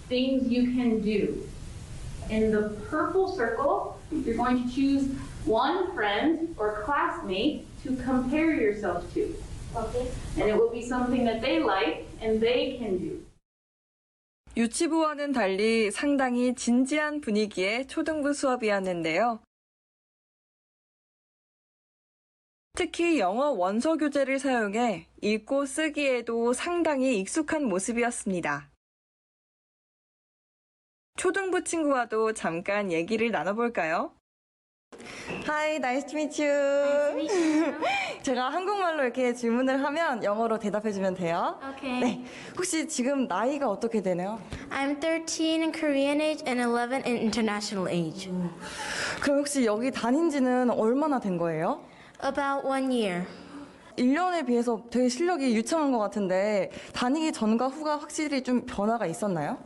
things you can do. In the purple circle, you're going to choose one friend or classmate to compare yourself to. Okay. And it will be something that they like and they can do. 유치부와는 달리 상당히 진지한 분위기의 초등부 수업이었는데요. 특히 영어 원서 교재를 사용해 읽고 쓰기에도 상당히 익숙한 모습이었습니다. 초등부 친구와도 잠깐 얘기를 나눠볼까요? Hi, nice to meet you. 제가 한국말로 이렇게 질문을 하면 영어로 대답해주면 돼요. Okay. 네, 혹시 지금 나이가 어떻게 되나요? I'm 13 in Korean age and 11 in international age. 그럼 혹시 여기 다닌 지는 얼마나 된 거예요? About 1 year. 1년에 비해서 되게 실력이 유창한 것 같은데 다니기 전과 후가 확실히 좀 변화가 있었나요?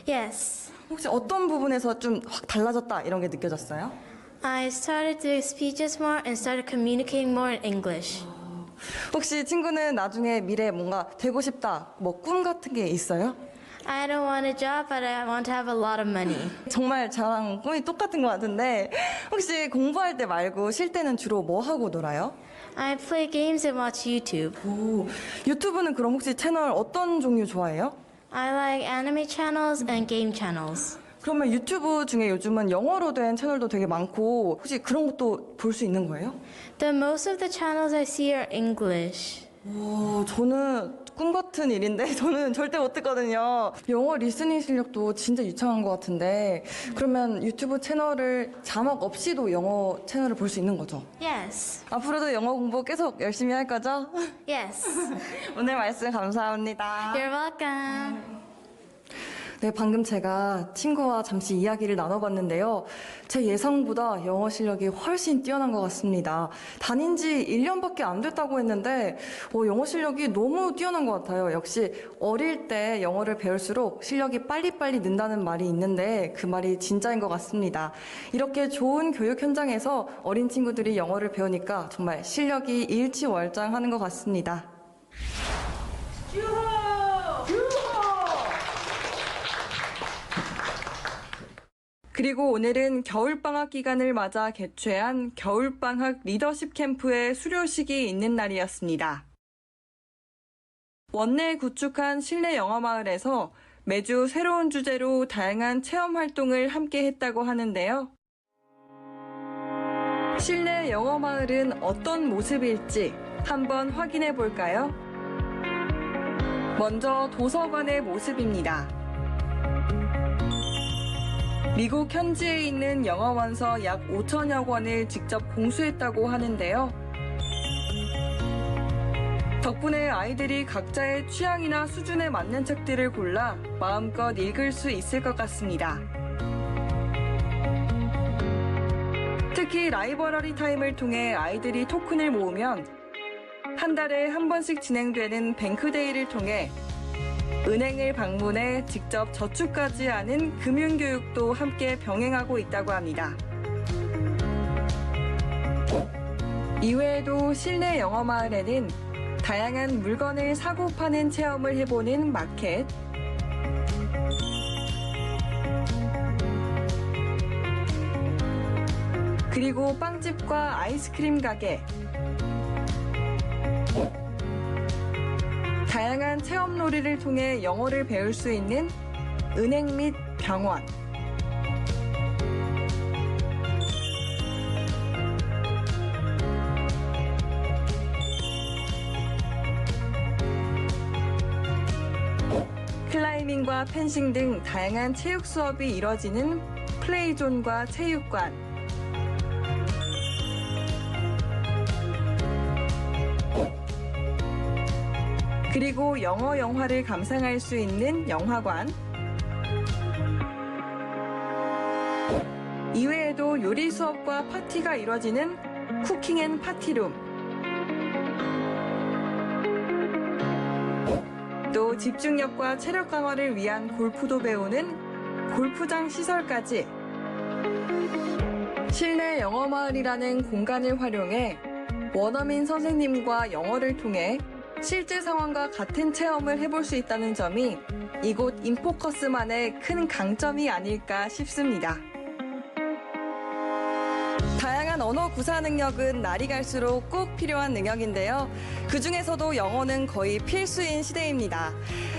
Yes. 혹시 어떤 부분에서 좀 확 달라졌다 이런 게 느껴졌어요? I started doing speeches more and started communicating more in English. 혹시 친구는 나중에 미래에 뭔가 되고 싶다, 뭐 꿈 같은 게 있어요? I don't want a job, but I want to have a lot of money. 정말 저랑 꿈이 똑같은 것 같은데 혹시 공부할 때 말고 쉴 때는 주로 뭐 하고 놀아요? I play games and watch YouTube. 오, 유튜브는 그럼 혹시 채널 어떤 종류 좋아해요? I like anime channels and game channels. 그러면 유튜브 중에 요즘은 영어로 된 채널도 되게 많고 혹시 그런 것도 볼 수 있는 거예요? The most of the channels I see are English. 오, 저는 꿈 같은 일인데 저는 절대 못 듣거든요. 영어 리스닝 실력도 진짜 유창한 것 같은데 그러면 유튜브 채널을 자막 없이도 영어 채널을 볼 수 있는 거죠? Yes. 앞으로도 영어 공부 계속 열심히 할 거죠? Yes. 오늘 말씀 감사합니다. You're welcome. 네, 방금 제가 친구와 잠시 이야기를 나눠봤는데요. 제 예상보다 영어 실력이 훨씬 뛰어난 것 같습니다. 다닌 지 1년밖에 안 됐다고 했는데 영어 실력이 너무 뛰어난 것 같아요. 역시 어릴 때 영어를 배울수록 실력이 빨리빨리 는다는 말이 있는데 그 말이 진짜인 것 같습니다. 이렇게 좋은 교육 현장에서 어린 친구들이 영어를 배우니까 정말 실력이 일취월장하는 것 같습니다. 그리고 오늘은 겨울방학 기간을 맞아 개최한 겨울방학 리더십 캠프의 수료식이 있는 날이었습니다. 원내에 구축한 실내 영어마을에서 매주 새로운 주제로 다양한 체험 활동을 함께 했다고 하는데요. 실내 영어마을은 어떤 모습일지 한번 확인해 볼까요? 먼저 도서관의 모습입니다. 미국 현지에 있는 영어 원서 약 5천여 권을 직접 공수했다고 하는데요. 덕분에 아이들이 각자의 취향이나 수준에 맞는 책들을 골라 마음껏 읽을 수 있을 것 같습니다. 특히 라이브러리 타임을 통해 아이들이 토큰을 모으면 한 달에 한 번씩 진행되는 뱅크데이를 통해 은행을 방문해 직접 저축까지 하는 금융교육도 함께 병행하고 있다고 합니다. 이외에도 실내 영어마을에는 다양한 물건을 사고 파는 체험을 해보는 마켓, 그리고 빵집과 아이스크림 가게, 다양한 체험놀이를 통해 영어를 배울 수 있는 은행 및 병원, 클라이밍과 펜싱 등 다양한 체육 수업이 이뤄지는 플레이존과 체육관, 그리고 영어 영화를 감상할 수 있는 영화관, 이외에도 요리 수업과 파티가 이뤄지는 쿠킹 앤 파티룸, 또 집중력과 체력 강화를 위한 골프도 배우는 골프장 시설까지 실내 영어마을이라는 공간을 활용해 원어민 선생님과 영어를 통해 실제 상황과 같은 체험을 해볼 수 있다는 점이 이곳 인포커스만의 큰 강점이 아닐까 싶습니다. 다양한 언어 구사 능력은 날이 갈수록 꼭 필요한 능력인데요. 그중에서도 영어는 거의 필수인 시대입니다.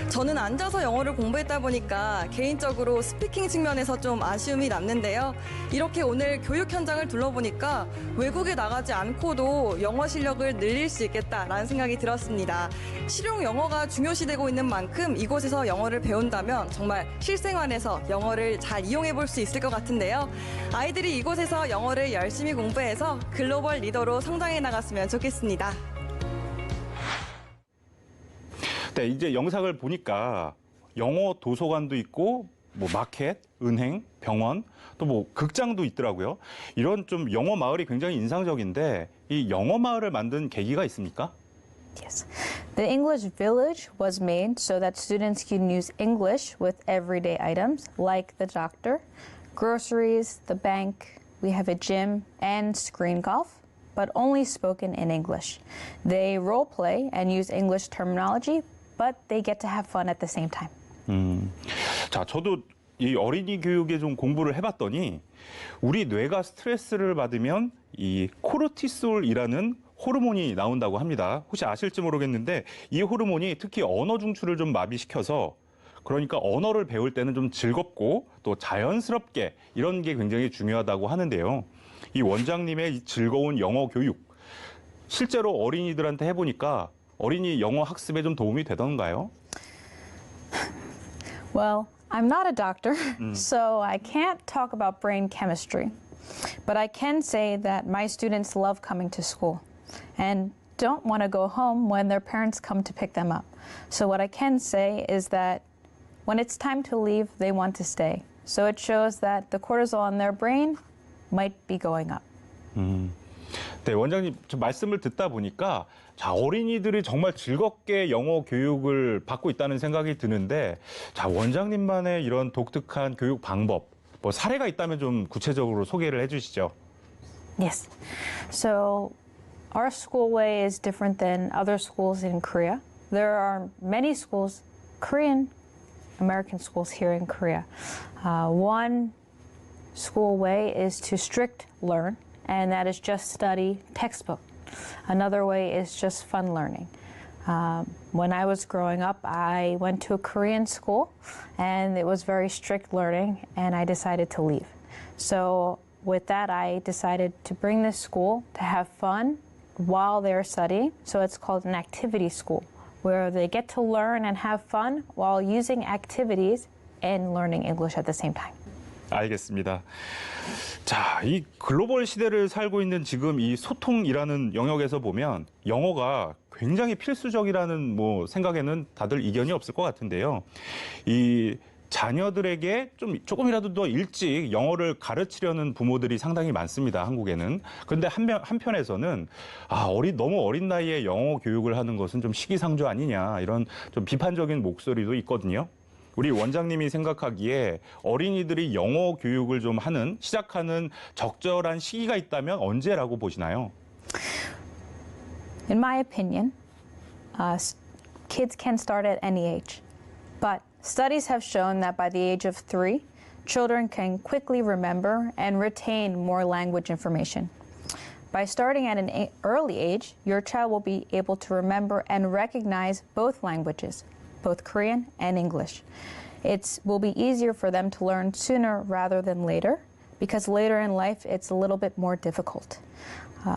저는 앉아서 영어를 공부했다 보니까 개인적으로 스피킹 측면에서 좀 아쉬움이 남는데요. 이렇게 오늘 교육 현장을 둘러보니까 외국에 나가지 않고도 영어 실력을 늘릴 수 있겠다라는 생각이 들었습니다. 실용 영어가 중요시되고 있는 만큼 이곳에서 영어를 배운다면 정말 실생활에서 영어를 잘 이용해 볼 수 있을 것 같은데요. 아이들이 이곳에서 영어를 열심히 공부해서 글로벌 리더로 성장해 나갔으면 좋겠습니다. 네, 이제 영상을 보니까 영어 도서관도 있고 뭐 마켓, 은행, 병원, 또 뭐 극장도 있더라고요. 이런 좀 영어 마을이 굉장히 인상적인데 이 영어 마을을 만든 계기가 있습니까? Yes. The English Village was made so that students can use English with everyday items like the doctor, groceries, the bank, we have a gym, and screen golf, but only spoken in English. They role play and use English terminology, but they get to have fun at the same time. 자, 저도 이 어린이 교육에 좀 공부를 해봤더니 우리 뇌가 스트레스를 받으면 이 코르티솔이라는 호르몬이 나온다고 합니다. 혹시 아실지 모르겠는데 이 호르몬이 특히 언어 중추를 좀 마비시켜서 그러니까 언어를 배울 때는 좀 즐겁고 또 자연스럽게 이런 게 굉장히 중요하다고 하는데요. 이 원장님의 이 즐거운 영어 교육 실제로 어린이들한테 해보니까 어린이 영어 학습에 좀 도움이 되던가요? Well, I'm not a doctor, so I can't talk about brain chemistry. But I can say that my students love coming to school and don't want to go home when their parents come to pick them up. So what I can say is that when it's time to leave, they want to stay. So it shows that the cortisol in their brain might be going up. 네, 원장님 저 말씀을 듣다 보니까 자, 어린이들이 정말 즐겁게 영어 교육을 받고 있다는 생각이 드는데 자, 원장님만의 이런 독특한 교육 방법, 뭐 사례가 있다면 좀 구체적으로 소개를 해주시죠. Yes. So our school way is different than other schools in Korea. There are many schools, Korean American schools here in Korea. One school way is to strict learn, and that is just study textbook. Another way is just fun learning. When I was growing up, I went to a Korean school, and it was very strict learning, and I decided to leave. So with that, I decided to bring this school to have fun while they're studying. So it's called an activity school, where they get to learn and have fun while using activities and learning English at the same time. 알겠습니다. 자, 이 글로벌 시대를 살고 있는 지금 이 소통이라는 영역에서 보면 영어가 굉장히 필수적이라는 뭐 생각에는 다들 이견이 없을 것 같은데요. 이 자녀들에게 좀 조금이라도 더 일찍 영어를 가르치려는 부모들이 상당히 많습니다. 한국에는. 그런데 한편에서는 너무 어린 나이에 영어 교육을 하는 것은 좀 시기상조 아니냐 이런 좀 비판적인 목소리도 있거든요. 우리 원장님이 생각하기에 어린이들이 영어 교육을 좀 시작하는 적절한 시기가 있다면 언제라고 보시나요? In my opinion, kids can start at any age. But studies have shown that by the age of 3, children can quickly remember and retain more language information. By starting at an early age, your child will be able to remember and recognize both languages, both Korean and English. It will be easier for them to learn sooner rather than later, because later in life it's a little bit more difficult.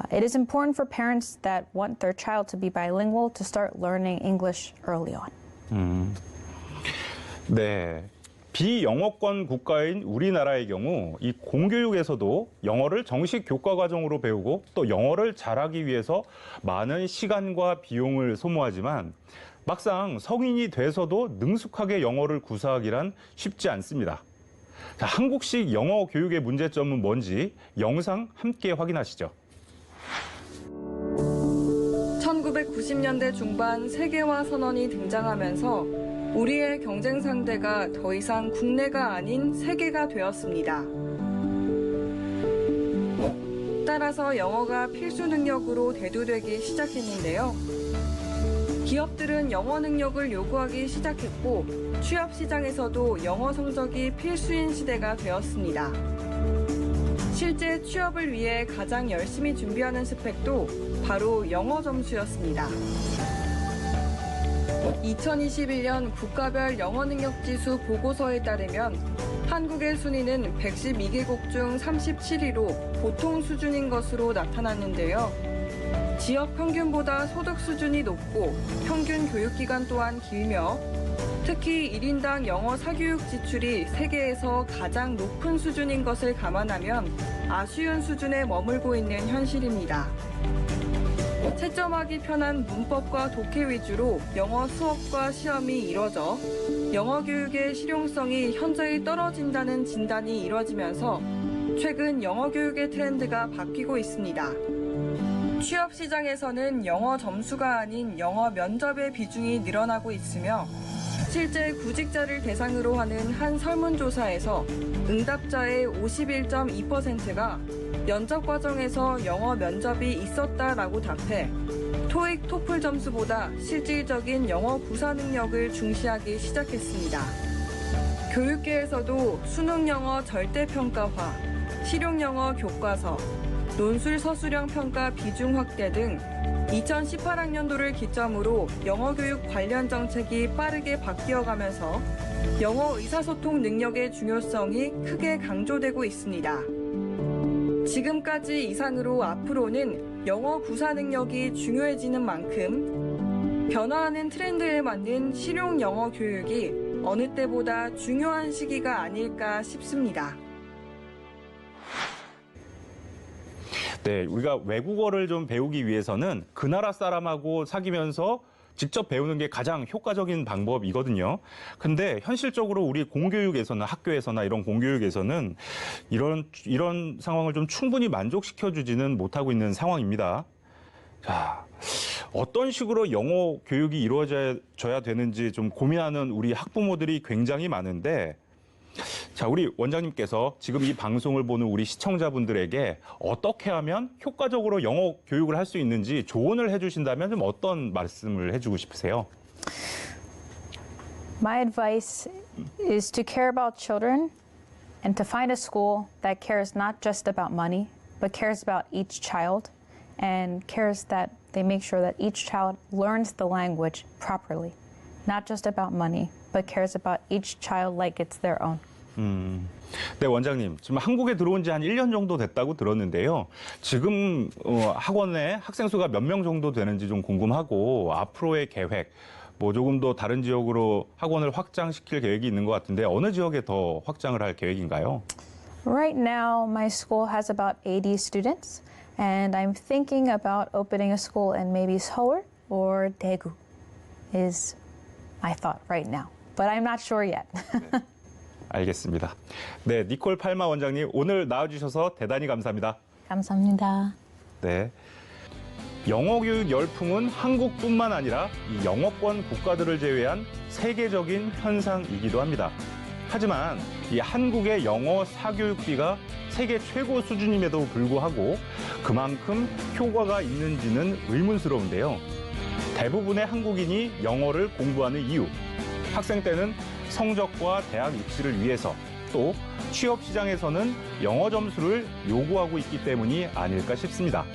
It is important for parents that want their child to be bilingual to start learning English early on. 네. 비영어권 국가인 우리나라의 경우 이 공교육에서도 영어를 정식 교과 과정으로 배우고 또 영어를 잘하기 위해서 많은 시간과 비용을 소모하지만 막상 성인이 돼서도 능숙하게 영어를 구사하기란 쉽지 않습니다. 자, 한국식 영어 교육의 문제점은 뭔지 영상 함께 확인하시죠. 1990년대 중반 세계화 선언이 등장하면서 우리의 경쟁 상대가 더 이상 국내가 아닌 세계가 되었습니다. 따라서 영어가 필수 능력으로 대두되기 시작했는데요. 기업들은 영어 능력을 요구하기 시작했고 취업 시장에서도 영어 성적이 필수인 시대가 되었습니다. 실제 취업을 위해 가장 열심히 준비하는 스펙도 바로 영어 점수였습니다. 2021년 국가별 영어 능력 지수 보고서에 따르면 한국의 순위는 112개국 중 37위로 보통 수준인 것으로 나타났는데요. 지역 평균보다 소득 수준이 높고 평균 교육기간 또한 길며 특히 1인당 영어 사교육 지출이 세계에서 가장 높은 수준인 것을 감안하면 아쉬운 수준에 머물고 있는 현실입니다. 채점하기 편한 문법과 독해 위주로 영어 수업과 시험이 이뤄져 영어 교육의 실용성이 현저히 떨어진다는 진단이 이뤄지면서 최근 영어 교육의 트렌드가 바뀌고 있습니다. 취업 시장에서는 영어 점수가 아닌 영어 면접의 비중이 늘어나고 있으며 실제 구직자를 대상으로 하는 한 설문조사에서 응답자의 51.2%가 면접 과정에서 영어 면접이 있었다라고 답해 토익, 토플 점수보다 실질적인 영어 구사 능력을 중시하기 시작했습니다. 교육계에서도 수능 영어 절대평가화, 실용 영어 교과서, 논술 서술형 평가 비중 확대 등 2018학년도를 기점으로 영어 교육 관련 정책이 빠르게 바뀌어가면서 영어 의사소통 능력의 중요성이 크게 강조되고 있습니다. 지금까지 이상으로 앞으로는 영어 구사 능력이 중요해지는 만큼 변화하는 트렌드에 맞는 실용 영어 교육이 어느 때보다 중요한 시기가 아닐까 싶습니다. 네, 우리가 외국어를 좀 배우기 위해서는 그 나라 사람하고 사귀면서 직접 배우는 게 가장 효과적인 방법이거든요. 근데 현실적으로 우리 공교육에서는 학교에서나 이런 공교육에서는 이런 상황을 좀 충분히 만족시켜주지는 못하고 있는 상황입니다. 자, 어떤 식으로 영어 교육이 이루어져야 되는지 좀 고민하는 우리 학부모들이 굉장히 많은데 자, 우리 원장님께서 지금 이 방송을 보는 우리 시청자분들에게 어떻게 하면 효과적으로 영어 교육을 할 수 있는지 조언을 해주신다면 좀 어떤 말씀을 해주고 싶으세요? My advice is to care about children and to find a school that cares not just about money, but cares about each child and cares that they make sure that each child learns the language properly. Not just about money, but cares about each child like it's their own. 네, 원장님. 지금 한국에 들어온 지 한 1년 정도 됐다고 들었는데요. 지금 학원에 학생 수가 몇 명 정도 되는지 좀 궁금하고 앞으로의 계획, 뭐 조금 더 다른 지역으로 학원을 확장시킬 계획이 있는 것 같은데 어느 지역에 더 확장을 할 계획인가요? Right now, my school has about 80 students, and I'm thinking about opening a school in maybe Seoul or Daegu is my thought right now, but I'm not sure yet. 알겠습니다. 네, 니콜 팔마 원장님 오늘 나와주셔서 대단히 감사합니다. 감사합니다. 네. 영어 교육 열풍은 한국뿐만 아니라 이 영어권 국가들을 제외한 세계적인 현상이기도 합니다. 하지만 이 한국의 영어 사교육비가 세계 최고 수준임에도 불구하고 그만큼 효과가 있는지는 의문스러운데요. 대부분의 한국인이 영어를 공부하는 이유, 학생 때는 성적과 대학 입시를 위해서 또 취업 시장에서는 영어 점수를 요구하고 있기 때문이 아닐까 싶습니다.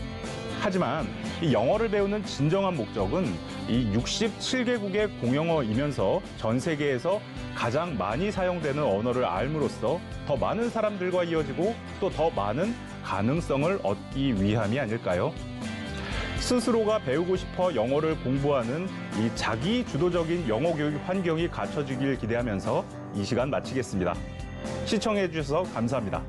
하지만 이 영어를 배우는 진정한 목적은 이 67개국의 공용어이면서 전 세계에서 가장 많이 사용되는 언어를 알므로써 더 많은 사람들과 이어지고 또 더 많은 가능성을 얻기 위함이 아닐까요? 스스로가 배우고 싶어 영어를 공부하는 이 자기 주도적인 영어 교육 환경이 갖춰지길 기대하면서 이 시간 마치겠습니다. 시청해 주셔서 감사합니다.